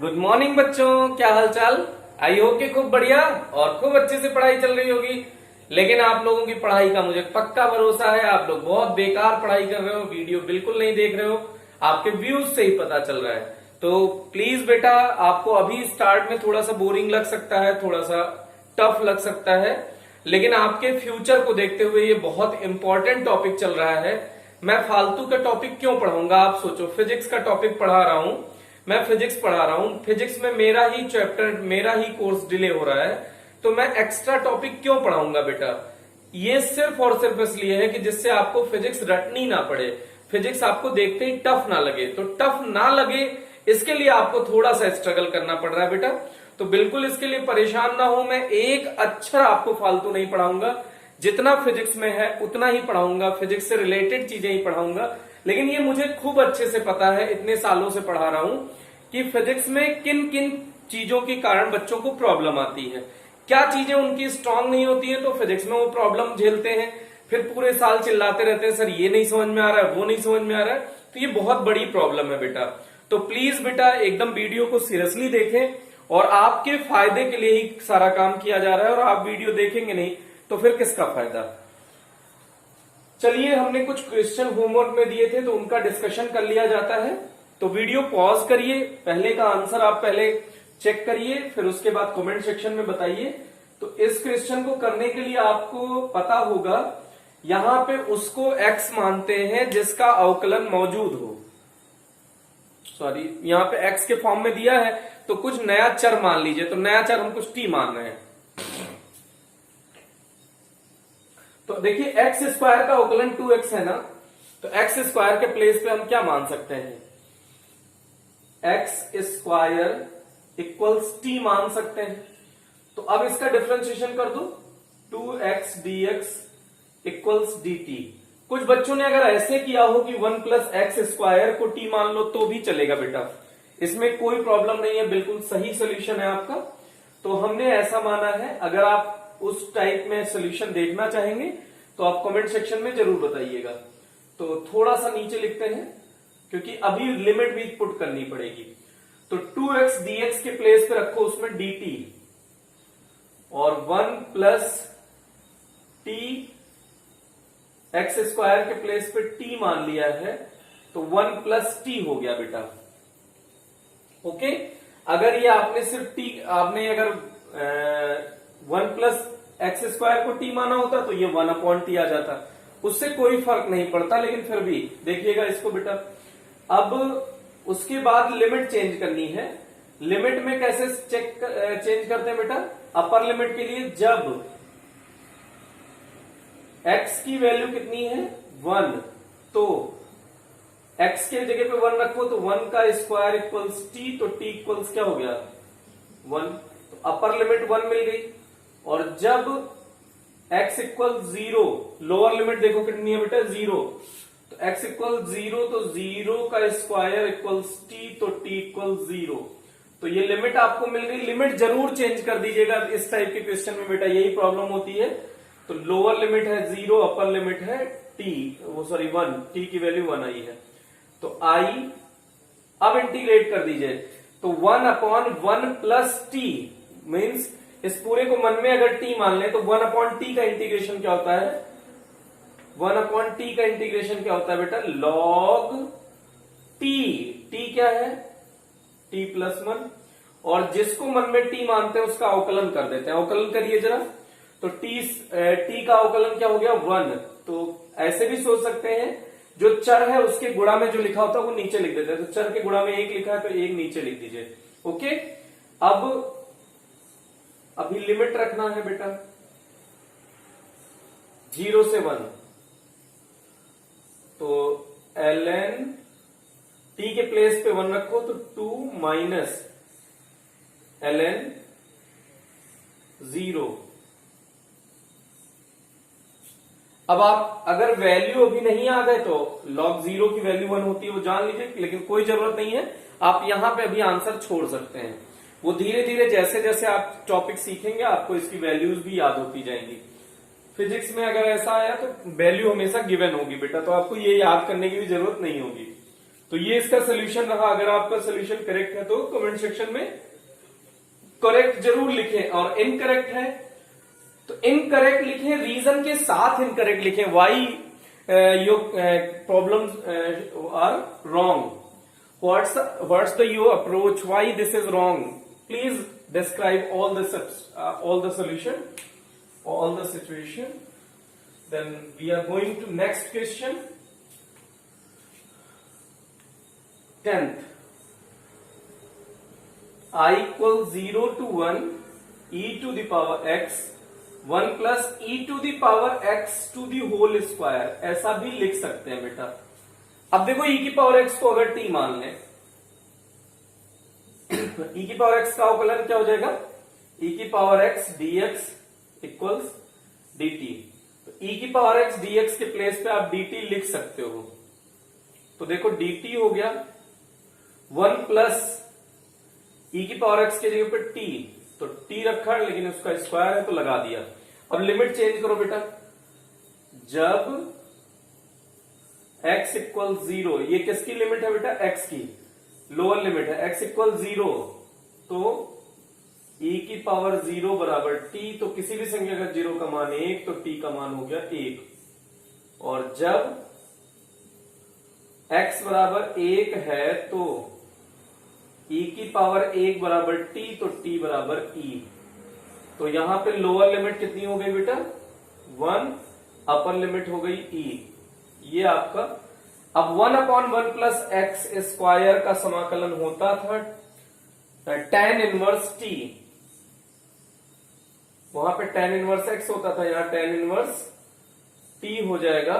Good morning बच्चों, क्या हाल चाल। आई होप कि खूब बढ़िया और खूब अच्छे से पढ़ाई चल रही होगी। लेकिन आप लोगों की पढ़ाई का मुझे पक्का भरोसा है, आप लोग बहुत बेकार पढ़ाई कर रहे हो, वीडियो बिल्कुल नहीं देख रहे हो। आपके व्यूज से ही पता चल रहा है। तो प्लीज बेटा, आपको अभी स्टार्ट में थोड़ा सा बोरिंग लग सकता है, थोड़ा सा टफ लग सकता है, लेकिन आपके फ्यूचर को देखते हुए ये बहुत इंपॉर्टेंट टॉपिक चल रहा है। मैं फालतू का टॉपिक क्यों पढ़ाऊंगा, आप सोचो। फिजिक्स का टॉपिक पढ़ा रहा हूं, मैं फिजिक्स पढ़ा रहा हूं, फिजिक्स में मेरा ही चैप्टर, मेरा ही कोर्स डिले हो रहा है, तो मैं एक्स्ट्रा टॉपिक क्यों पढ़ाऊंगा बेटा। ये सिर्फ और सिर्फ इसलिए है कि जिससे आपको फिजिक्स रटनी ना पड़े, फिजिक्स आपको देखते ही टफ ना लगे। तो टफ ना लगे इसके लिए आपको थोड़ा सा स्ट्रगल करना पड़ रहा है बेटा। तो बिल्कुल इसके लिए परेशान ना हो, मैं एक अक्षर आपको फालतू नहीं पढ़ाऊंगा। जितना फिजिक्स में है उतना ही पढ़ाऊंगा, फिजिक्स से रिलेटेड चीजें ही पढ़ाऊंगा। लेकिन ये मुझे खूब अच्छे से पता है, इतने सालों से पढ़ा रहा हूं कि फिजिक्स में किन किन चीजों के कारण बच्चों को प्रॉब्लम आती है, क्या चीजें उनकी स्ट्रांग नहीं होती है तो फिजिक्स में वो प्रॉब्लम झेलते हैं। फिर पूरे साल चिल्लाते रहते हैं, सर ये नहीं समझ में आ रहा है, वो नहीं समझ में आ रहा है। तो ये बहुत बड़ी प्रॉब्लम है बेटा। तो प्लीज बेटा एकदम वीडियो को सीरियसली देखें, और आपके फायदे के लिए ही सारा काम किया जा रहा है। और आप वीडियो देखेंगे नहीं तो फिर किसका फायदा। चलिए, हमने कुछ क्वेश्चन होमवर्क में दिए थे तो उनका डिस्कशन कर लिया जाता है। तो वीडियो पॉज करिए, पहले का आंसर आप पहले चेक करिए, फिर उसके बाद कमेंट सेक्शन में बताइए। तो इस क्वेश्चन को करने के लिए आपको पता होगा, यहां पे उसको x मानते हैं जिसका अवकलन मौजूद हो। सॉरी, यहां पे x के फॉर्म में दिया है तो कुछ नया चर मान लीजिए। तो नया चर हम कुछ t मान रहे हैं। तो देखिए, एक्स स्क्वायर का अवकलन 2x है ना, तो एक्स स्क्वायर के प्लेस पे हम क्या मान सकते हैं, एक्स स्क्वायर इक्वल्स टी मान सकते हैं। तो अब इसका डिफरेंशिएशन कर दो, 2x dx इक्वल्स dt। कुछ बच्चों ने अगर ऐसे किया हो कि 1 प्लस एक्स स्क्वायर को t मान लो तो भी चलेगा बेटा, इसमें कोई प्रॉब्लम नहीं है, बिल्कुल सही सोल्यूशन है आपका। तो हमने ऐसा माना है। अगर आप उस टाइप में सोल्यूशन देखना चाहेंगे तो आप कमेंट सेक्शन में जरूर बताइएगा। तो थोड़ा सा नीचे लिखते हैं क्योंकि अभी लिमिट भी पुट करनी पड़ेगी। तो 2x dx के प्लेस पे रखो उसमें dt, और 1 प्लस टी एक्स स्क्वायर के प्लेस पे t मान लिया है, तो 1 प्लस टी हो गया बेटा। ओके, अगर ये आपने सिर्फ t, आपने अगर 1 प्लस एक्स स्क्वायर को t माना होता तो ये 1 अपॉन टी आ जाता, उससे कोई फर्क नहीं पड़ता। लेकिन फिर भी देखिएगा इसको बेटा। अब उसके बाद लिमिट चेंज करनी है। लिमिट में कैसे चेंज करते हैं बेटा, अपर लिमिट के लिए जब x की वैल्यू कितनी है 1, तो x के जगह पे 1 रखो, तो 1 का स्क्वायर इक्वल्स टी, तो t इक्वल्स क्या हो गया 1। तो अपर लिमिट 1 मिल गई। और जब x इक्वल 0, लोअर लिमिट देखो कितनी है बेटा 0, तो x इक्वल 0, तो 0 का स्क्वायर इक्वल्स टी, तो t इक्वल 0। तो ये लिमिट आपको मिल गई। लिमिट जरूर चेंज कर दीजिएगा इस टाइप के क्वेश्चन में बेटा, यही प्रॉब्लम होती है। तो लोअर लिमिट है 0, अपर लिमिट है t, वो सॉरी 1, t की वैल्यू 1 आई है। तो i, अब इंटीग्रेट कर दीजिए, तो 1 अपॉन 1 प्लस टी, मीन्स इस पूरे को मन में अगर t मान ले तो 1 अपॉन टी का इंटीग्रेशन क्या होता है, 1 अपॉन टी का इंटीग्रेशन क्या होता है बेटा, लॉग t। t क्या है, t प्लस 1। और जिसको मन में t मानते हैं उसका अवकलन कर देते हैं। अवकलन करिए जरा। तो t का अवकलन क्या हो गया 1। तो ऐसे भी सोच सकते हैं, जो चर है उसके गुणा में जो लिखा होता है वो नीचे लिख देते हैं। तो चर के गुणा में 1 लिखा है तो 1 नीचे लिख दीजिए। ओके, अब अभी लिमिट रखना है बेटा 0 से 1। तो ln t के प्लेस पे 1 रखो, तो 2 माइनस ln 0। अब आप अगर वैल्यू अभी नहीं आ गए तो log 0 की वैल्यू 1 होती है, वो जान लीजिए, लेकिन कोई जरूरत नहीं है। आप यहां पे अभी आंसर छोड़ सकते हैं। वो धीरे धीरे जैसे जैसे आप टॉपिक सीखेंगे आपको इसकी वैल्यूज भी याद होती जाएंगी। फिजिक्स में अगर ऐसा आया तो वैल्यू हमेशा गिवन होगी बेटा, तो आपको ये याद करने की भी जरूरत नहीं होगी। तो ये इसका सोल्यूशन रहा। अगर आपका सोल्यूशन करेक्ट है तो कमेंट सेक्शन में करेक्ट जरूर लिखें, और इनकरेक्ट है तो इनकरेक्ट लिखें, रीजन के साथ इनकरेक्ट लिखें, why your problems are wrong, what's the your approach, why this is wrong, please describe all the solution, all the situation. Then we are going to next question. 10th, I equals 0 to 1 e to the power x 1 plus e to the power x to the whole square, ऐसा भी लिख सकते हैं बेटा। अब देखो e की power x को अगर t मान लें, e की पावर x का अवकलन क्या हो जाएगा, e की power x dx equals dt। तो e की पावर x dx के प्लेस पे आप dt लिख सकते हो। तो देखो dt हो गया 1 प्लस e की पावर x के जगह पे t, तो t रखा है लेकिन उसका स्क्वायर है तो लगा दिया। अब लिमिट चेंज करो बेटा, जब x इक्वल 0, ये किसकी लिमिट है बेटा, x की लोअर लिमिट है, x इक्वल 0, तो e की पावर 0 बराबर t, तो किसी भी संख्या का 0 का मान 1 तो t का मान हो गया 1, और जब x बराबर 1 है तो e की पावर 1 बराबर t, तो t बराबर e। तो यहां पे लोअर लिमिट कितनी हो गई बेटा 1, अपर लिमिट हो गई e, ये आपका। अब 1/1 प्लस एक्स स्क्वायर का समाकलन होता था tan इनवर्स t, वहां पे tan इनवर्स x होता था, यहां tan इनवर्स t हो जाएगा।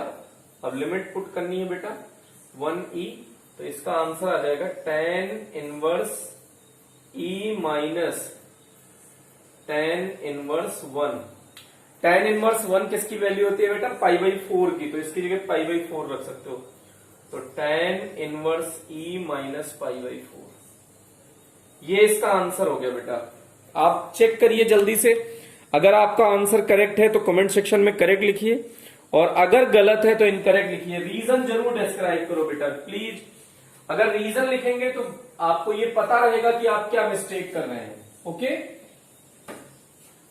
अब लिमिट पुट करनी है बेटा 1e, तो इसका आंसर आ जाएगा tan inverse e minus tan inverse 1। tan inverse 1 किसकी वैल्यू होती है बेटा, π/4 की, तो इसकी जगह π/4 रख सकते हो। तो tan इनवर्स e माइनस π/4, ये इसका आंसर हो गया बेटा। आप चेक करिए जल्दी से, अगर आपका आंसर करेक्ट है तो कमेंट सेक्शन में करेक्ट लिखिए, और अगर गलत है तो इनकरेक्ट लिखिए। रीजन जरूर डिस्क्राइब करो बेटा प्लीज, अगर रीजन लिखेंगे तो आपको ये पता रहेगा कि आप क्या मिस्टेक कर रहे हैं। ओके,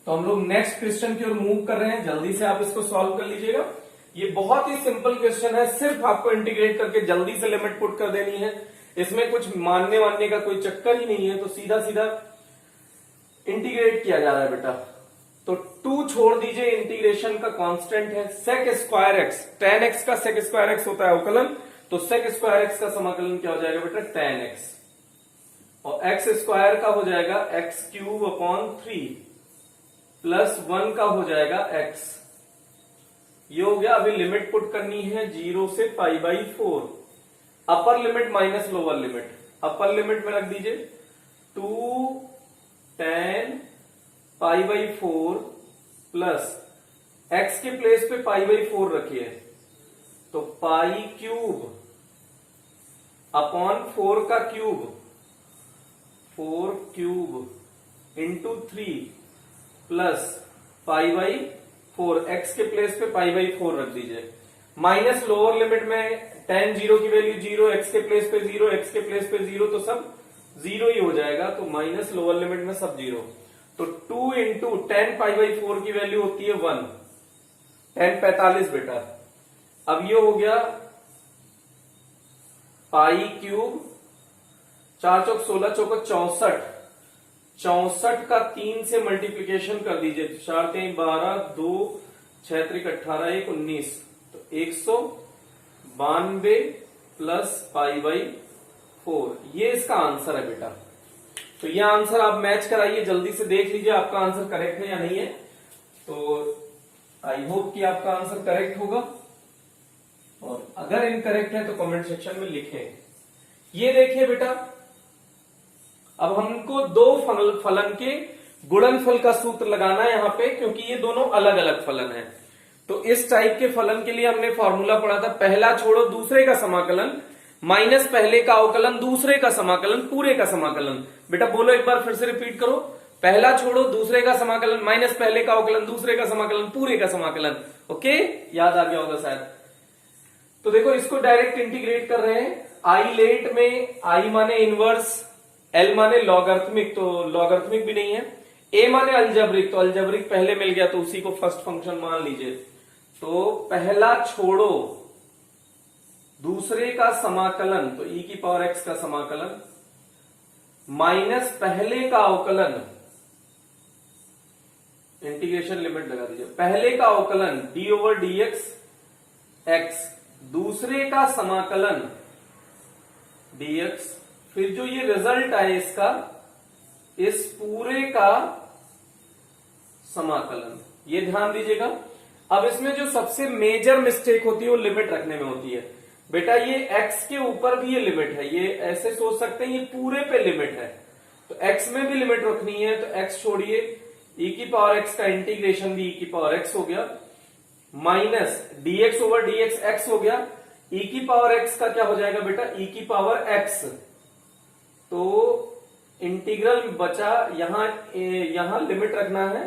तो हम लोग नेक्स्ट क्वेश्चन की ओर मूव कर रहे हैं, जल्दी से आप इसको सॉल्व कर लीजिएगा। ये बहुत ही सिंपल क्वेश्चन है, सिर्फ आपको इंटीग्रेट करके जल्दी से लिमिट पुट कर देनी है, इसमें कुछ मानने वानने का कोई चक्कर ही नहीं है, तो सीधा सीधा इंटीग्रेट किया जा रहा है बेटा। तो 2 छोड़ दीजिए, इंटीग्रेशन का कांस्टेंट है sec square x, tan x का sec स्क्वायर एक्स होता है अवकलन, तो sec स्क्वायर एक्स का समाकलन क्या हो जाएगा बेटा tan x, और x स्क्वायर का हो जाएगा x³ 3 प्लस 1 का हो जाएगा x, ये हो गया। अभी लिमिट पुट करनी है 0 से π/4, upper limit minus lower limit, upper limit में रख दीजिए 2 tan π/4 प्लस x के प्लेस पे π/4 रखिए, तो π³ अपॉन 4 का क्यूब, 4³ इंटू 3 प्लस π/4, x के प्लेस पे π/4 रख दीजिए, माइनस लोअर लिमिट में tan 0 की वैल्यू 0, x के प्लेस पे 0, x के प्लेस पे 0, तो सब 0 ही हो जाएगा, तो माइनस लोअर लिमिट में सब 0, तो 2 इंटू tan π/4 की वैल्यू होती है 1, tan 45 बेटा। अब ये हो गया π³ 4 चौक 16 चौक 64, 64 का 3 से मल्टीप्लीकेशन कर दीजिए, 4 3 12, 2 6 3 18, 1 19, तो 192 प्लस π/4, ये इसका आंसर है बेटा। तो ये आंसर आप मैच कराइए, जल्दी से देख लीजिए आपका आंसर करेक्ट है या नहीं है। तो आई होप कि आपका आंसर करेक्ट होगा, और अगर इनकरेक्ट है तो कमेंट सेक्शन में लिखें। ये देखिए बेटा, अब हमको दो फलन के गुणनफल का सूत्र लगाना है यहां पे, क्योंकि ये दोनों अलग अलग फलन हैं। तो इस टाइप के फलन के लिए हमने फॉर्मूला पढ़ा था, पहला छोड़ो दूसरे का समाकलन माइनस पहले का अवकलन दूसरे का समाकलन पूरे का समाकलन। बेटा बोलो एक बार फिर से रिपीट करो, पहला छोड़ो दूसरे का समाकलन माइनस पहले का अवकलन दूसरे का समाकलन पूरे का समाकलन। ओके, याद आ गया होगा शायद। तो देखो इसको डायरेक्ट इंटीग्रेट कर रहे हैं, आइलेट में आई माने इनवर्स, एल माने लॉगरिथमिक, तो लॉगरिथमिक भी नहीं है, ए माने अलजेब्रिक, तो अलजेब्रिक पहले मिल गया तो उसी को फर्स्ट फंक्शन मान लीजिए। तो पहला छोड़ो दूसरे का समाकलन, तो ई की पावर एक्स का समाकलन माइनस पहले का अवकलन, इंटीग्रेशन लिमिट लगा दीजिए, पहले का अवकलन D over D x x, दूसरे का समाकलन dx, फिर जो ये रिजल्ट आए इसका, इस पूरे का समाकलन, ये ध्यान दीजिएगा। अब इसमें जो सबसे मेजर मिस्टेक होती है वो लिमिट रखने में होती है। बेटा ये x के ऊपर भी ये लिमिट है, ये ऐसे सोच सकते हैं ये पूरे पे लिमिट है, तो x में भी लिमिट रखनी है, तो x छोड़िए, e की पावर x का इंटीग्रेशन भी e की पावर x हो गया, minus dx over dx x हो गया, e की पावर x का क्या हो जाएगा बेटा, e की पावर x, तो इंटीग्रल बचा, यहां लिमिट रखना है,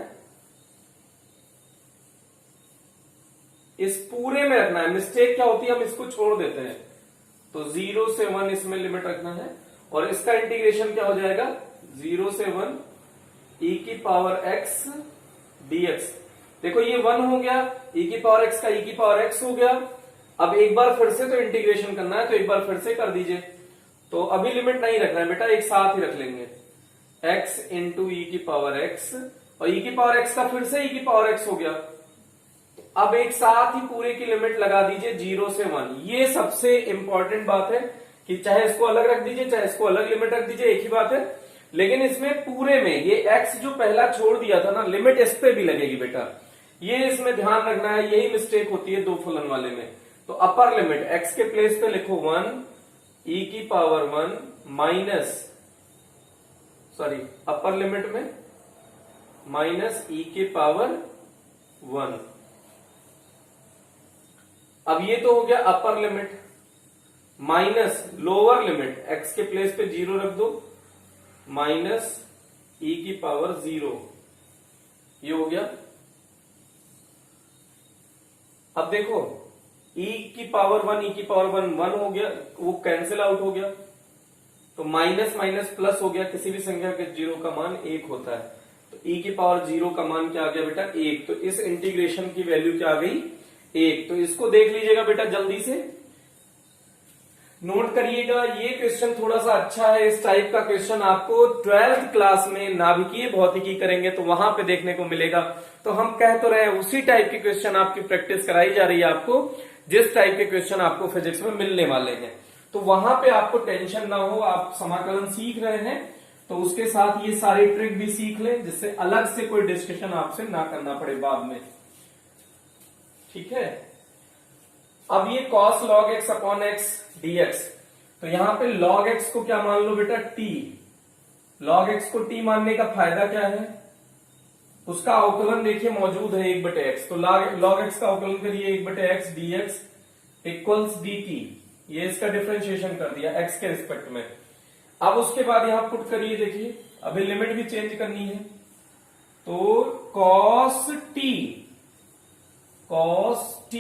इस पूरे में रखना है। मिस्टेक क्या होती है, हम इसको छोड़ देते हैं, तो 0 से 1 इसमें लिमिट रखना है, और इसका इंटीग्रेशन क्या हो जाएगा, 0 से 1 e की पावर x dx। देखो ये 1 हो गया, e की पावर x का e की पावर x हो गया। अब एक बार फिर से तो इंटीग्रेशन करना है, तो एक बार फिर से कर दीजिए, तो अभी लिमिट नहीं रखना है बेटा, एक साथ ही रख लेंगे, x इंटू ई की पावर x, और e की पावर x का फिर से e की पावर x हो गया। अब एक साथ ही पूरे की लिमिट लगा दीजिए 0 से 1। ये सबसे इंपॉर्टेंट बात है कि चाहे इसको अलग रख दीजिए, चाहे इसको अलग लिमिट रख दीजिए, एक ही बात है, लेकिन इसमें पूरे में ये x जो पहला छोड़ दिया था ना, लिमिट इस पे भी लगेगी बेटा, ये इसमें ध्यान रखना है। यही मिस्टेक होती है दो फलन वाले में। तो अपर लिमिट x के प्लेस पे लिखो 1 e की पावर 1 माइनस, सॉरी अपर लिमिट में माइनस e के पावर 1। अब ये तो हो गया अपर limit, minus lower limit, x के प्लेस पे 0 रख दो, माइनस e की पावर 0, ये हो गया। अब देखो e की पावर 1 e की पावर 1 1 हो गया, वो कैंसिल आउट हो गया, तो माइनस माइनस प्लस हो गया, किसी भी संख्या के 0 का मान 1 होता है, तो e की पावर 0 का मान क्या आ गया बेटा 1, तो इस इंटीग्रेशन की वैल्यू क्या आ गई 1। तो इसको देख लीजिएगा बेटा, जल्दी से नोट करिएगा। ये क्वेश्चन थोड़ा सा अच्छा है, इस टाइप का क्वेश्चन आपको 12th क्लास में नाभिकीय भौतिकी करेंगे तो वहां पे देखने को मिलेगा। तो हम कह तो रहे हैं उसी टाइप के क्वेश्चन आपकी प्रैक्टिस कराई जा रही है आपको, जिस टाइप के क्वेश्चन आपको फिजिक्स में मिलने वाले हैं। तो वहां पे आपको टेंशन ना हो, आप समाकलन सीख रहे हैं तो उसके साथ ये सारी ट्रिक भी सीख लें, जिससे अलग से कोई डिस्कशन आपसे ना करना पड़े बाद में, ठीक है। अब ये cos log x upon x dx, तो यहां पे log x को क्या मान लो बेटा t। log x को t मानने का फायदा क्या है, उसका अवकलन देखिए मौजूद है 1/x, तो log x का अवकलन करिए 1/x dx इक्वल्स dt, ये इसका डिफरेंशिएशन कर दिया x के रिस्पेक्ट में। अब उसके बाद यहां पुट करिए, देखिए अभी लिमिट भी चेंज करनी है, तो cos t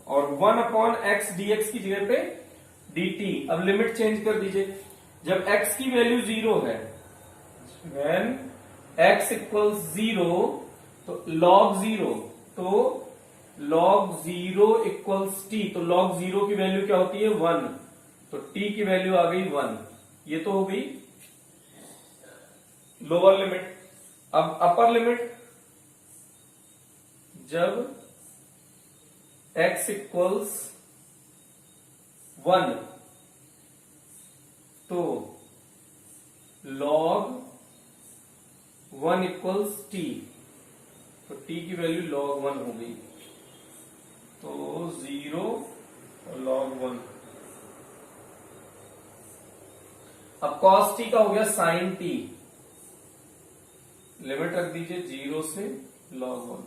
और 1 अपॉन x dx की जगह पे dt। अब लिमिट चेंज कर दीजिए, जब x की वैल्यू 0 है, when x इक्वल्स 0 तो log 0, तो log 0 इक्वल्स t, तो log 0 की वैल्यू क्या होती है 1, तो t की वैल्यू आ गई 1, ये तो हो गई लोअर लिमिट। अब अपर लिमिट, जब x इक्वल्स 1 तो log 1 इक्वल्स t, तो t की वैल्यू log 1 हो गई, तो 0 और log 1। अब cos t का हो गया sin t, लिमिट रख दीजिए 0 से log 1।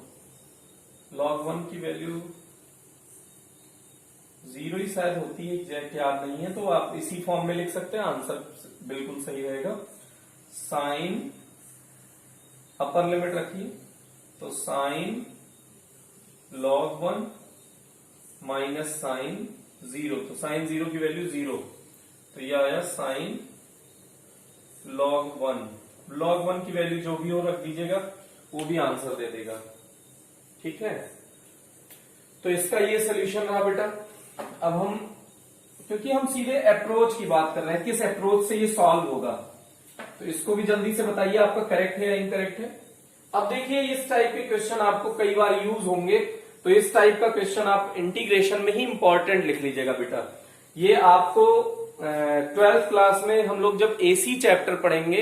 log 1 की वैल्यू 0 ही शायद होती है, एग्जैक्ट याद नहीं है, तो आप इसी फॉर्म में लिख सकते हैं, आंसर बिल्कुल सही रहेगा। साइन अपर लिमिट रखिए, तो साइन log 1 माइनस साइन 0, तो साइन 0 की वैल्यू 0, तो ये आया साइन log 1 की वैल्यू जो भी हो रख दीजिएगा, वो भी आंसर दे देगा। ठीक है, तो इसका ये सोल्यूशन रहा बेटा। अब हम, क्योंकि हम सीधे अप्रोच की बात कर रहे हैं, किस अप्रोच से ये सॉल्व होगा, तो इसको भी जल्दी से बताइए आपका करेक्ट है या इनकरेक्ट है। अब देखिए इस टाइप के क्वेश्चन आपको कई बार यूज होंगे, तो इस टाइप का क्वेश्चन आप इंटीग्रेशन में ही इंपॉर्टेंट लिख लीजिएगा बेटा। ये आपको 12th क्लास में हम लोग जब एसी चैप्टर पढ़ेंगे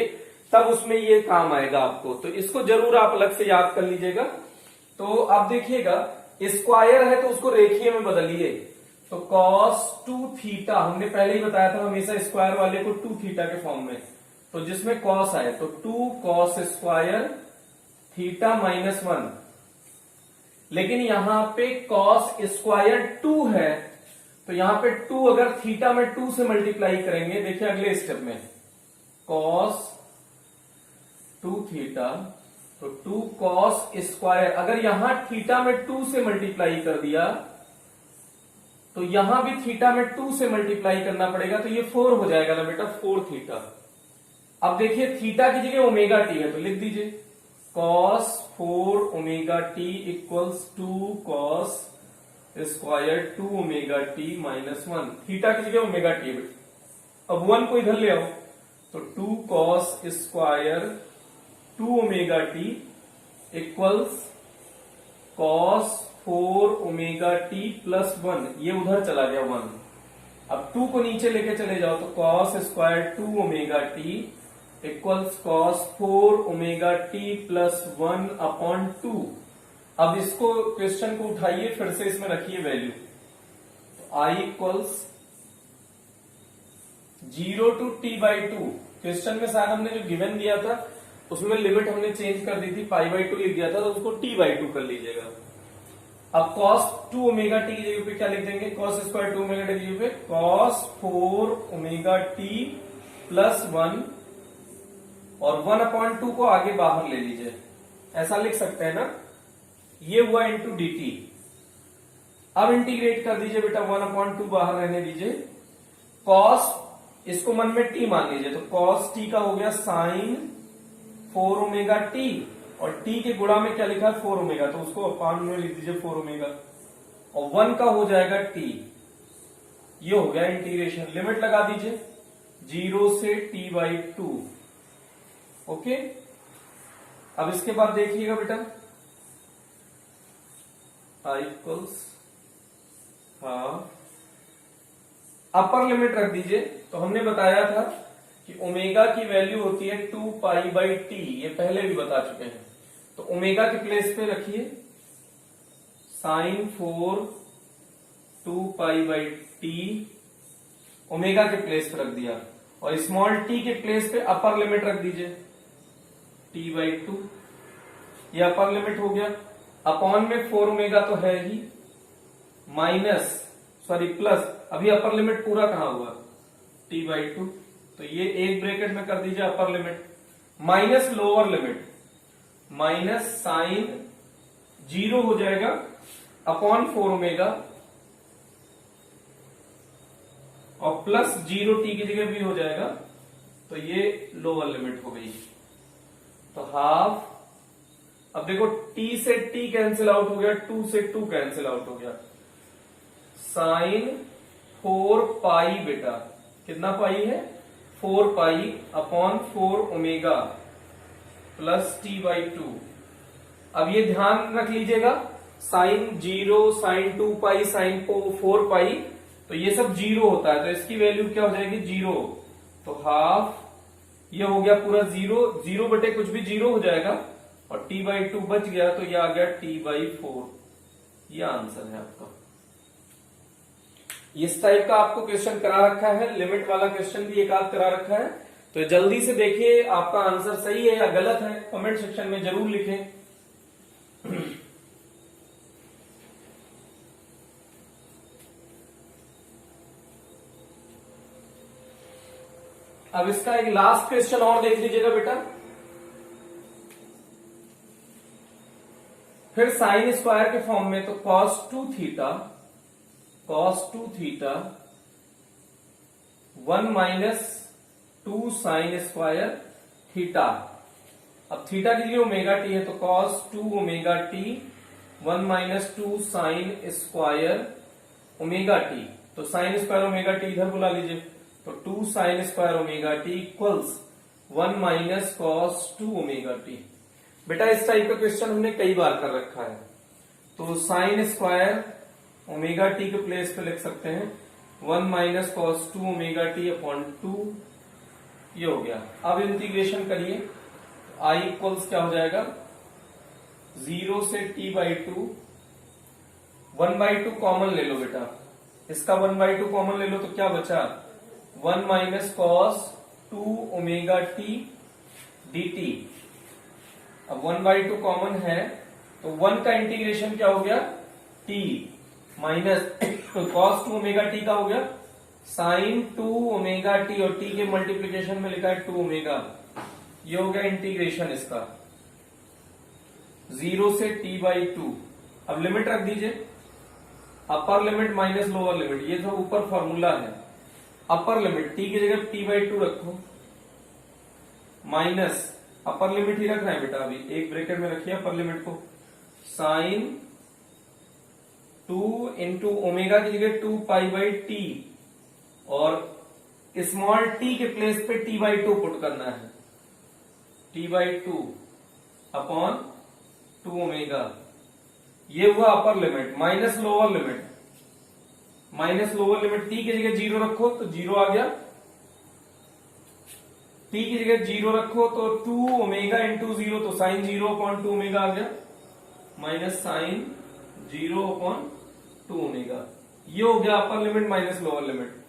तब उसमें ये काम आएगा आपको, तो इसको जरूर आप अलग से याद कर लीजिएगा। तो आप देखिएगा स्क्वायर है तो उसको रेखीय में बदलिए, तो cos 2 थीटा, हमने पहले ही बताया था हमेशा स्क्वायर वाले को 2 थीटा के फॉर्म में, तो जिसमें cos आए तो 2 cos स्क्वायर थीटा माइनस 1। लेकिन यहां पे cos स्क्वायर 2 है, तो यहां पे 2 अगर थीटा में 2 से मल्टीप्लाई करेंगे, देखिए अगले स्टेप में cos 2 थीटा, तो 2 cos स्क्वायर, अगर यहां थीटा में 2 से मल्टीप्लाई कर दिया तो यहां भी थीटा में 2 से मल्टीप्लाई करना पड़ेगा, तो ये 4 हो जाएगा ना बेटा, 4 थीटा। अब देखिए थीटा की जगह ओमेगा टी है, तो लिख दीजिए cos 4 omega T equals 2 cos square 2 omega T minus 1। Theta की जगह ओमेगा टी है। अब 1 को इधर ले आओ, तो 2 cos square 2 omega T equals cos 4 omega T plus 1, ये उधर चला गया 1। अब 2 को नीचे लेके चले जाओ, तो cos square 2 omega T equals cos 4 omega T plus 1 upon 2। अब इसको क्वेश्चन को उठाइए, फिर से इसमें रखिए वैल्यू, तो I equals 0 to T by 2। Question में शायद हमने जो गिवन दिया था उसमें लिमिट हमने चेंज कर दी थी, पाई बाई 2 लिख दिया था, तो उसको टी बाई 2 कर लीजिएगा। अब cos 2 ओमेगा टी की जगह पे क्या लिख देंगे, cos स्क्वायर 2 ओमेगा टी की जगह पे cos 4 ओमेगा टी प्लस 1, और 1 अपॉइंट 2 को आगे बाहर ले लीजिए, ऐसा लिख सकते हैं ना। ये हुआ इंटू डी टी। अब इंटीग्रेट कर दीजिए बेटा, 1 अपॉइंट 2 बाहर रहने दीजिए, cos, इसको मन में t मान लीजिए, तो cos t का हो गया साइन 4 ओमेगा टी, और t के गुणा में क्या लिखा है 4 ओमेगा, तो उसको अपान में लिख दीजिए 4 ओमेगा, और 1 का हो जाएगा t। ये हो गया इंटीग्रेशन। लिमिट लगा दीजिए 0 से t बाई 2। ओके, अब इसके बाद देखिएगा बेटा, i equals half, upper limit रख दीजिए। तो हमने बताया था कि ओमेगा की वैल्यू होती है 2 पाई बाई टी, ये पहले भी बता चुके हैं। तो ओमेगा के प्लेस पे रखिए sine 4 2 pi by T, omega के प्लेस पे रख दिया, और स्मॉल टी के प्लेस पे अपर लिमिट रख दीजिए टी बाई 2, ये अपर लिमिट हो गया। अपॉन में 4 ओमेगा तो है ही, माइनस सॉरी प्लस, अभी अपर लिमिट पूरा कहां हुआ, टी बाई 2, तो ये एक ब्रैकेट में कर दीजिए upper limit, minus lower limit, minus sine 0 हो जाएगा अपॉन 4 ओमेगा, और प्लस 0 टी की जगह भी हो जाएगा, तो ये लोअर लिमिट हो गई, तो हाफ। अब देखो t से t कैंसिल आउट हो गया, 2 से 2 कैंसिल आउट हो गया, साइन 4 पाई बेटा, कितना पाई है 4 pi upon 4 omega plus T by 2। अब ये ध्यान रख लीजिएगा, साइन 0, साइन 2 पाई, साइन 4 पाई, तो ये सब 0 होता है, तो इसकी वैल्यू क्या हो जाएगी 0, तो हाफ, ये हो गया पूरा 0, 0 बटे कुछ भी 0 हो जाएगा, और t बाई 2 बच गया, तो ये आ गया t बाई 4। ये आंसर है आपका। इस टाइप का आपको क्वेश्चन करा रखा है, लिमिट वाला क्वेश्चन भी एक आध करा रखा है, तो जल्दी से देखिए आपका आंसर सही है या गलत है, कमेंट सेक्शन में जरूर लिखें। अब इसका एक लास्ट क्वेश्चन और देख लीजिएगा बेटा, फिर साइन स्क्वायर के फॉर्म में, तो cos 2 theta 1 minus 2 sine square theta. अब थीटा की जगह ओमेगा टी है तो cos 2 omega T 1 minus 2 sine square omega T. तो साइन स्क्वायर ओमेगा टी इधर बुला लीजिए, तो 2 sine square omega T equals 1 minus cos 2 omega T. बेटा इस टाइप का क्वेश्चन हमने कई बार कर रखा है, तो साइन स्क्वायर ओमेगा टी के प्लेस पे लिख सकते हैं 1 minus cos 2 omega T upon 2, ये हो गया। अब इंटीग्रेशन करिए, आई इक्वल्स क्या हो जाएगा 0 से t बाई 2, 1/2 कॉमन ले लो बेटा, इसका 1/2 कॉमन ले लो तो क्या बचा 1 minus cos 2 omega T D T. अब 1/2 कॉमन है तो 1 का इंटीग्रेशन क्या हो गया t minus cos 2 omega T का हो गया साइन 2 ओमेगा टी, और t के मल्टीप्लीकेशन में लिखा है 2 ओमेगा। ये हो गया इंटीग्रेशन इसका 0 से t बाई 2। अब लिमिट रख दीजिए, upper limit minus lower limit, ये जो ऊपर फॉर्मूला है अपर लिमिट t की जगह t बाई 2 रखो, माइनस अपर लिमिट ही रखना है बेटा, अभी एक ब्रैकेट में रखिए अपर लिमिट को, साइन 2 इंटू ओमेगा की जगह 2 पाई बाई टी, और स्मॉल t के प्लेस पे t बाई 2 पुट करना है, t बाई 2 अपॉन 2 ओमेगा। ये हुआ अपर limit, minus lower limit, minus lower limit t की जगह 0 रखो तो 0 आ गया, t की जगह 0 रखो तो 2 ओमेगा इंटू 0, तो साइन 0 अपॉन 2 ओमेगा आ गया, माइनस साइन 0 अपॉन 2 ओमेगा। ये हो गया अपर लिमिट माइनस लोअर लिमिट।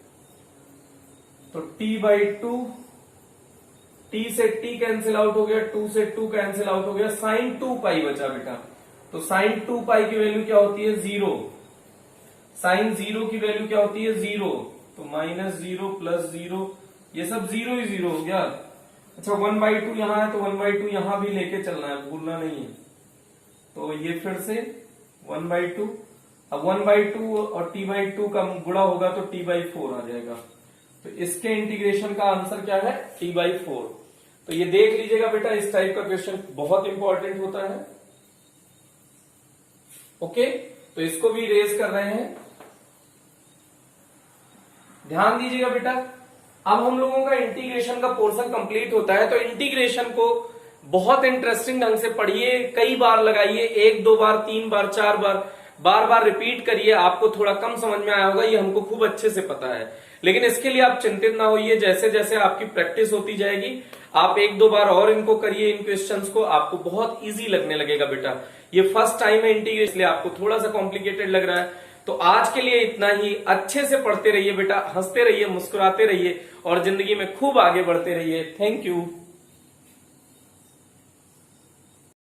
तो t बाई 2, t से t कैंसिल आउट हो गया, 2 से 2 कैंसिल आउट हो गया, साइन 2 पाई बचा बेटा। तो साइन 2 पाई की वैल्यू क्या होती है 0, साइन 0 की वैल्यू क्या होती है 0, तो माइनस 0 प्लस 0, ये सब 0 ही 0 हो गया। अच्छा 1/2 यहां है तो 1/2 यहां भी लेके चलना है, भूलना नहीं है, तो ये फिर से 1/2, अब 1/2 और t बाई 2 का गुणा होगा तो t बाई 4 आ जाएगा। तो इसके इंटीग्रेशन का आंसर क्या है t बाई 4। तो ये देख लीजिएगा बेटा, इस टाइप का क्वेश्चन बहुत इंपॉर्टेंट होता है। ओके, तो इसको भी रेज कर रहे हैं, ध्यान दीजिएगा बेटा। अब हम लोगों का इंटीग्रेशन का पोर्शन कंप्लीट होता है, तो इंटीग्रेशन को बहुत इंटरेस्टिंग ढंग से पढ़िए, कई बार लगाइए, 1 2 बार 3 बार 4 बार, बार बार रिपीट करिए। आपको थोड़ा कम समझ में आया होगा, ये हमको खूब अच्छे से पता है, लेकिन इसके लिए आप चिंतित ना होइए, जैसे जैसे आपकी प्रैक्टिस होती जाएगी आप 1 2 बार और इनको करिए, इन क्वेश्चंस को, आपको बहुत इजी लगने लगेगा बेटा। ये फर्स्ट टाइम है इंटीग्रेशन, इसलिए आपको थोड़ा सा कॉम्प्लिकेटेड लग रहा है। तो आज के लिए इतना ही, अच्छे से पढ़ते रहिए बेटा, हंसते रहिए, मुस्कुराते रहिए और जिंदगी में खूब आगे बढ़ते रहिए। Thank you.